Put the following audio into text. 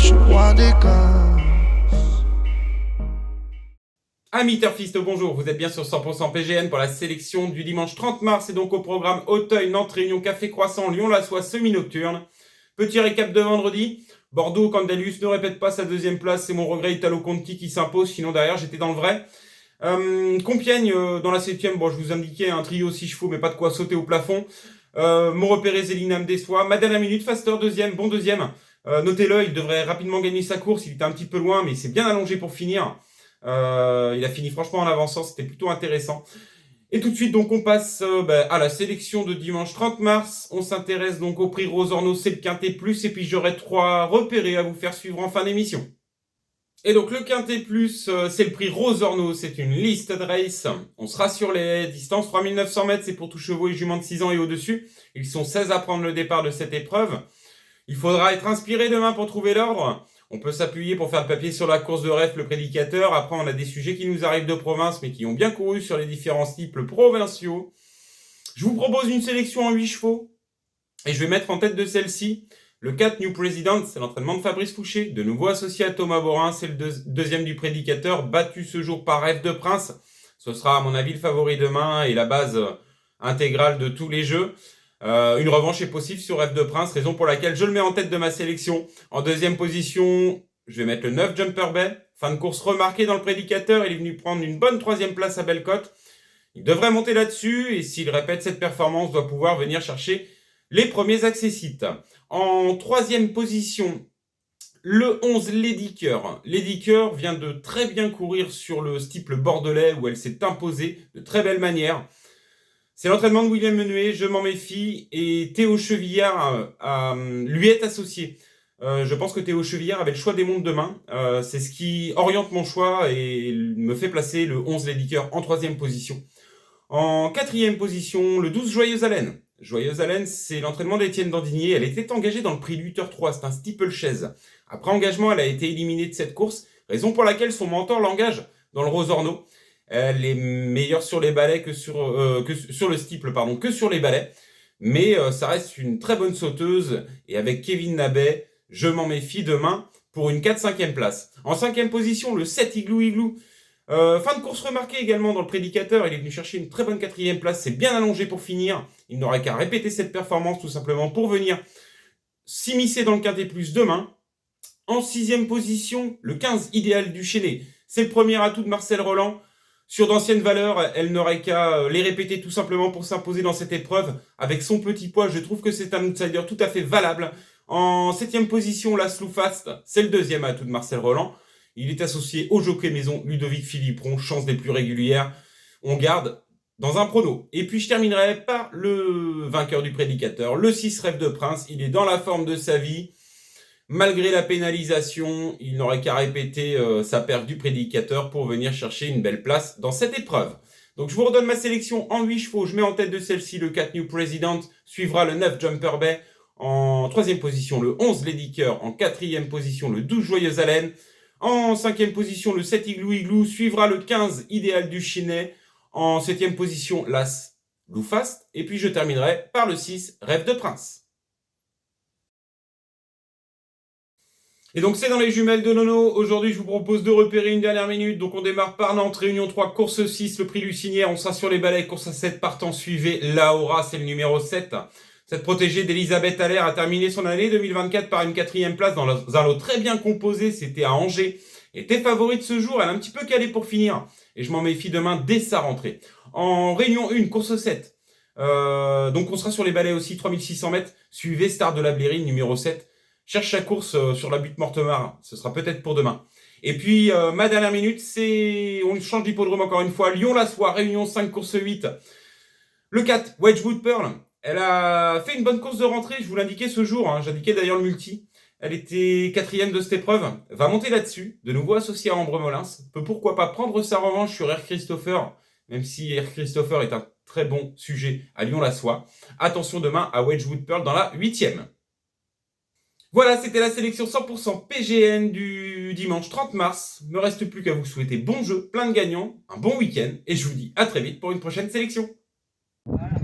je suis roi des gars. Amis turfistes, bonjour, vous êtes bien sur 100% PGN pour la sélection du dimanche 30 mars et donc au programme Auteuil, Nantes, Réunion, Café Croissant, Lyon-la-Soie, semi-nocturne. Petit récap de vendredi, Bordeaux, Candelius ne répète pas sa deuxième place, c'est mon regret, Italo Conti qui s'impose, sinon derrière j'étais dans le vrai. Compiègne dans la 7ème, bon je vous indiquais un trio 6 chevaux mais pas de quoi sauter au plafond. Mon repéré Zélinam déçoit, ma dernière minute, Faster deuxième, bon deuxième. Notez-le, il devrait rapidement gagner sa course, il était un petit peu loin mais il s'est bien allongé pour finir. Il a fini franchement en avançant, c'était plutôt intéressant. Et tout de suite, donc, on passe à la sélection de dimanche 30 mars. On s'intéresse donc au prix Rosorno, c'est le Quintet Plus. Et puis, j'aurai 3 repérés à vous faire suivre en fin d'émission. Et donc, le Quintet Plus, c'est le prix Rosorno. C'est une liste de race. On sera sur les distances 3900 mètres. C'est pour tous chevaux et juments de 6 ans et au-dessus. Ils sont 16 à prendre le départ de cette épreuve. Il faudra être inspiré demain pour trouver l'ordre. On peut s'appuyer pour faire le papier sur la course de ref, le prédicateur. Après, on a des sujets qui nous arrivent de province, mais qui ont bien couru sur les différents types provinciaux. Je vous propose une sélection en 8 chevaux. Et je vais mettre en tête de celle-ci le 4 New President, c'est l'entraînement de Fabrice Fouché, de nouveau associé à Thomas Borin. C'est le deuxième du prédicateur, battu ce jour par Rêve de Prince. Ce sera, à mon avis, le favori demain et la base intégrale de tous les jeux. Une revanche est possible sur Rêve de Prince, raison pour laquelle je le mets en tête de ma sélection. En deuxième position, je vais mettre le 9 Jumper Bay. Fin de course remarquée dans le prédicateur, il est venu prendre une bonne 3e place à Bellecote. Il devrait monter là-dessus et s'il répète cette performance, doit pouvoir venir chercher les premiers accessites. En 3e position, le 11 Lady Cœur. Lady Cœur vient de très bien courir sur le steeple bordelais où elle s'est imposée de très belle manière. C'est l'entraînement de William Menuet, je m'en méfie, et Théo Chevillard lui est associé. Je pense que Théo Chevillard avait le choix des montes demain. C'est ce qui oriente mon choix et me fait placer le 11 Lady Cœur en 3e position. En 4e position, le 12 Joyeuse Haleine. Joyeuse Haleine, c'est l'entraînement d'Étienne Dandinier. Elle était engagée dans le prix 8h3, c'est un steeple-chaise. Après engagement, elle a été éliminée de cette course, raison pour laquelle son mentor l'engage dans le Rosorno. Elle est meilleure sur les balais que sur le steeple, que sur les balais. Mais ça reste une très bonne sauteuse. Et avec Kevin Nabet, je m'en méfie demain pour une 4-5e place. En 5e position, le 7 Igloo Igloo. Fin de course remarquée également dans le prédicateur. Il est venu chercher une très bonne 4e place. C'est bien allongé pour finir. Il n'aurait qu'à répéter cette performance tout simplement pour venir s'immiscer dans le Quintet Plus demain. En 6e position, le 15 Idéal du Chénet. C'est le premier atout de Marcel Roland. Sur d'anciennes valeurs, elle n'aurait qu'à les répéter tout simplement pour s'imposer dans cette épreuve. Avec son petit poids, je trouve que c'est un outsider tout à fait valable. En 7e position, la Slow Fast, c'est le 2e atout de Marcel Roland. Il est associé au jockey maison Ludovic Philippron, chance des plus régulières. On garde dans un prono. Et puis je terminerai par le vainqueur du prédicateur, le 6 Rêve de Prince. Il est dans la forme de sa vie. Malgré la pénalisation, il n'aurait qu'à répéter sa perf du prédicateur pour venir chercher une belle place dans cette épreuve. Donc je vous redonne ma sélection en 8 chevaux. Je mets en tête de celle-ci le 4 New President, suivra le 9 Jumper Bay. En 3e position, le 11 Lady Cœur. En 4e position, le 12 Joyeuse Haleine. En 5e position, le 7 Igloo Igloo. Suivra le 15 Idéal du Chénet. En 7e position, l'As Blue Fast. Et puis je terminerai par le 6 Rêve de Prince. Et donc c'est dans les jumelles de Nono. Aujourd'hui je vous propose de repérer une dernière minute. Donc on démarre par Nantes, Réunion 3, course 6, le prix Lucinière. On sera sur les balais, course à 7 partant suivez Laura, c'est le numéro 7. Cette protégée d'Elisabeth Allaire a terminé son année 2024 par une 4e place dans un lot très bien composé. C'était à Angers. Était favorite ce jour, elle a un petit peu calé pour finir. Et je m'en méfie demain dès sa rentrée. En Réunion 1, course 7. Donc on sera sur les balais aussi, 3600 mètres. Suivez Star de la Blérine, numéro 7. Cherche sa course sur la butte Mortemar, ce sera peut-être pour demain. Et puis, ma dernière minute, on change d'hippodrome encore une fois. Lyon-la-Soie, Réunion 5, course 8. Le 4, Wedgwood Pearl. Elle a fait une bonne course de rentrée, je vous l'indiquais ce jour. J'indiquais d'ailleurs le multi. Elle était 4e de cette épreuve. Va monter là-dessus, de nouveau associée à Ambre Molins. Peut pourquoi pas prendre sa revanche sur Air Christopher, même si Air Christopher est un très bon sujet à Lyon-la-Soie. Attention demain à Wedgwood Pearl dans la 8e. Voilà, c'était la sélection 100% PGN du dimanche 30 mars. Me reste plus qu'à vous souhaiter bon jeu, plein de gagnants, un bon week-end, et je vous dis à très vite pour une prochaine sélection. Voilà.